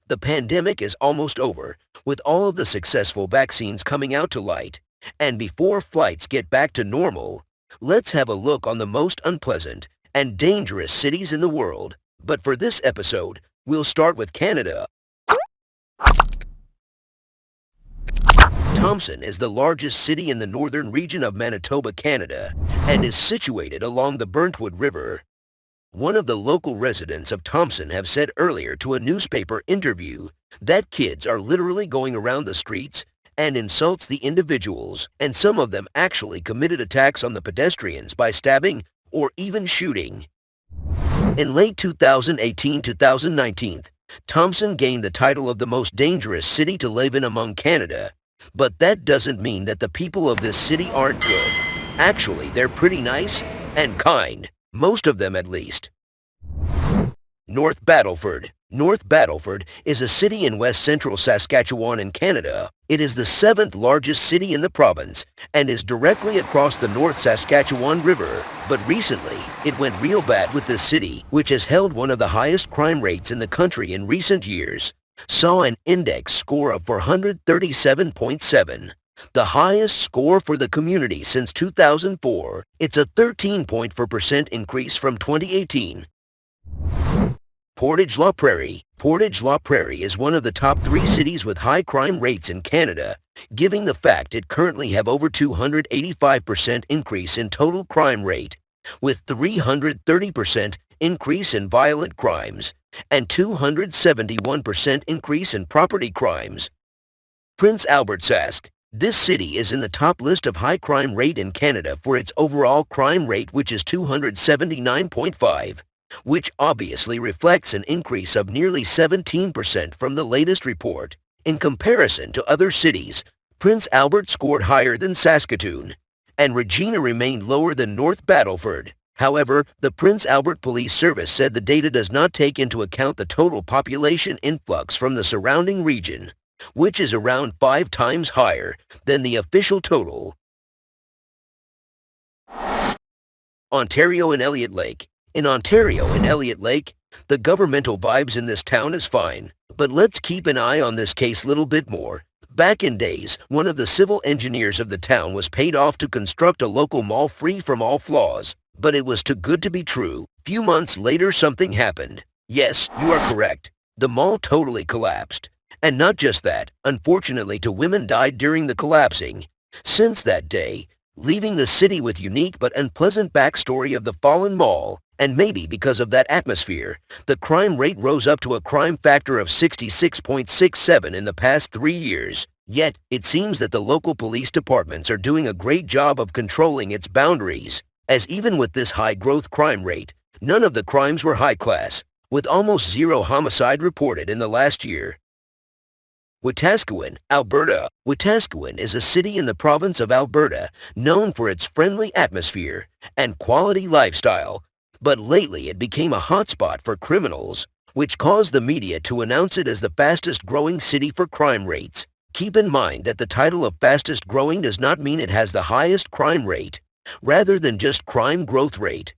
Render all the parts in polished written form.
The pandemic is almost over, with all of the successful vaccines coming out to light. And before flights get back to normal, let's have a look on the most unpleasant and dangerous cities in the world. But for this episode, we'll start with Canada. Thompson is the largest city in the northern region of Manitoba, Canada, and is situated along the Burntwood River. One of the local residents of Thompson have said earlier to a newspaper interview that kids are literally going around the streets and insults the individuals, and some of them actually committed attacks on the pedestrians by stabbing or even shooting. In late 2018-2019, Thompson gained the title of the most dangerous city to live in among Canada. But that doesn't mean that the people of this city aren't good. Actually, they're pretty nice and kind, most of them at least. North Battleford. North Battleford is a city in west-central Saskatchewan in Canada. It is the seventh largest city in the province and is directly across the North Saskatchewan River. But recently, it went real bad with this city, which has held one of the highest crime rates in the country in recent years. Saw an index score of 437.7, the highest score for the community since 2004. It's a 13.4% increase from 2018. Portage la Prairie. Portage la Prairie is one of the top 3 cities with high crime rates in Canada, given the fact it currently have over 285% increase in total crime rate, with 330% increase in violent crimes and 271% increase in property crimes. Prince Albert Sask. This city is in the top list of high crime rate in Canada for its overall crime rate, which is 279.5, which obviously reflects an increase of nearly 17% from the latest report. In comparison to other cities, Prince Albert scored higher than Saskatoon, and Regina remained lower than North Battleford. However, the Prince Albert Police Service said the data does not take into account the total population influx from the surrounding region, which is around 5 times higher than the official total. Ontario and Elliott Lake. In Ontario and Elliott Lake, the governmental vibes in this town is fine, but let's keep an eye on this case a little bit more. Back in days, one of the civil engineers of the town was paid off to construct a local mall free from all flaws. But it was too good to be true. Few months later, something happened. Yes, you are correct. The mall totally collapsed. And not just that, unfortunately, 2 women died during the collapsing. Since that day, leaving the city with unique but unpleasant backstory of the fallen mall, and maybe because of that atmosphere, the crime rate rose up to a crime factor of 66.67 in the past 3 years. Yet, it seems that the local police departments are doing a great job of controlling its boundaries. As even with this high-growth crime rate, none of the crimes were high-class, with almost 0 homicide reported in the last year. Wetaskiwin, Alberta. Wetaskiwin is a city in the province of Alberta known for its friendly atmosphere and quality lifestyle, but lately it became a hotspot for criminals, which caused the media to announce it as the fastest-growing city for crime rates. Keep in mind that the title of fastest-growing does not mean it has the highest crime rate, rather than just crime growth rate.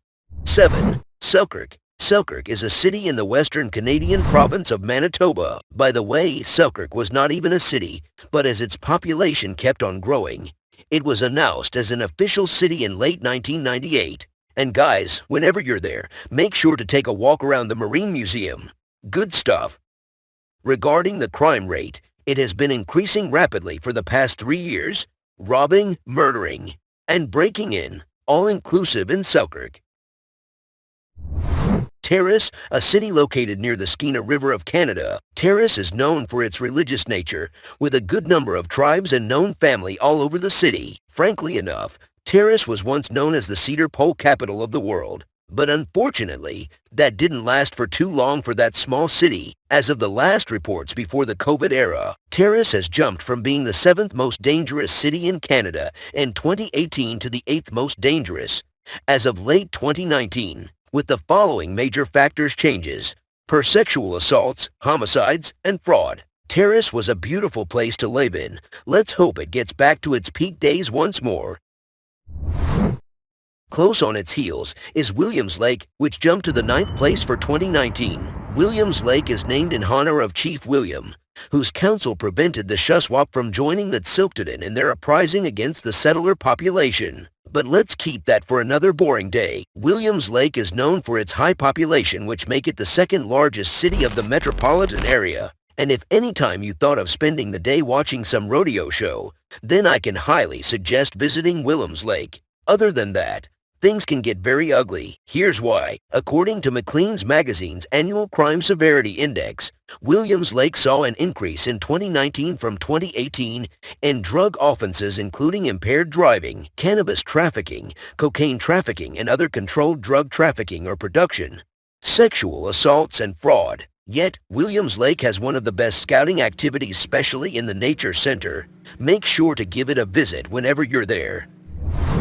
7. Selkirk. Selkirk is a city in the western Canadian province of Manitoba. By the way, Selkirk was not even a city, but as its population kept on growing, it was announced as an official city in late 1998. And guys, whenever you're there, make sure to take a walk around the Marine Museum. Good stuff. Regarding the crime rate, it has been increasing rapidly for the past 3 years, robbing, murdering, and breaking in, all inclusive in Selkirk. Terrace, a city located near the Skeena River of Canada. Terrace is known for its religious nature, with a good number of tribes and known family all over the city. Frankly enough, Terrace was once known as the cedar pole capital of the world. But unfortunately, that didn't last for too long for that small city. As of the last reports before the COVID era, Terrace has jumped from being the 7th most dangerous city in Canada in 2018 to the 8th most dangerous as of late 2019, with the following major factors changes: per sexual assaults, homicides, and fraud. Terrace was a beautiful place to live in. Let's hope it gets back to its peak days once more. Close on its heels is Williams Lake, which jumped to the ninth place for 2019. Williams Lake is named in honor of Chief William, whose council prevented the Shuswap from joining the Tsilhqot'in in their uprising against the settler population. But let's keep that for another boring day. Williams Lake is known for its high population, which make it the second largest city of the metropolitan area. And if any time you thought of spending the day watching some rodeo show, then I can highly suggest visiting Williams Lake. Other than that, things can get very ugly. Here's why. According to Maclean's Magazine's Annual Crime Severity Index, Williams Lake saw an increase in 2019 from 2018 in drug offenses including impaired driving, cannabis trafficking, cocaine trafficking, and other controlled drug trafficking or production, sexual assaults, and fraud. Yet, Williams Lake has one of the best scouting activities, especially in the Nature Center. Make sure to give it a visit whenever you're there.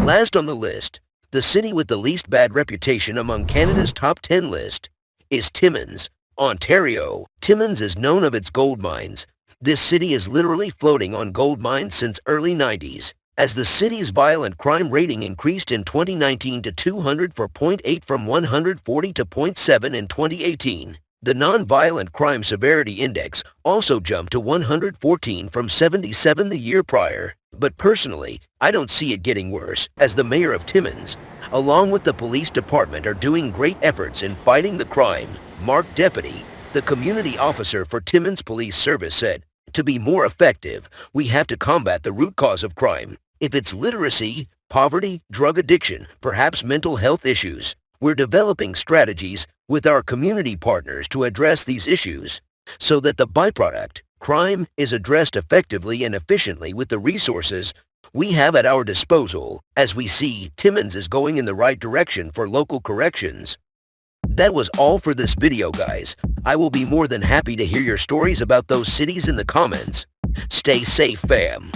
Last on the list, the city with the least bad reputation among Canada's top 10 list is Timmins, Ontario. Timmins is known of its gold mines. This city is literally floating on gold mines since early 90s. As the city's violent crime rating increased in 2019 to 200 for 0.8 from 140 to 0.7 in 2018. The Nonviolent Crime Severity Index also jumped to 114 from 77 the year prior. But personally, I don't see it getting worse, as the mayor of Timmins, along with the police department, are doing great efforts in fighting the crime. Mark Deputy, the community officer for Timmins Police Service, said, "To be more effective, we have to combat the root cause of crime. If it's literacy, poverty, drug addiction, perhaps mental health issues, we're developing strategies with our community partners to address these issues so that the byproduct, crime, is addressed effectively and efficiently with the resources we have at our disposal. As we see, Timmins is going in the right direction for local corrections." That was all for this video, guys. I will be more than happy to hear your stories about those cities in the comments. Stay safe, fam.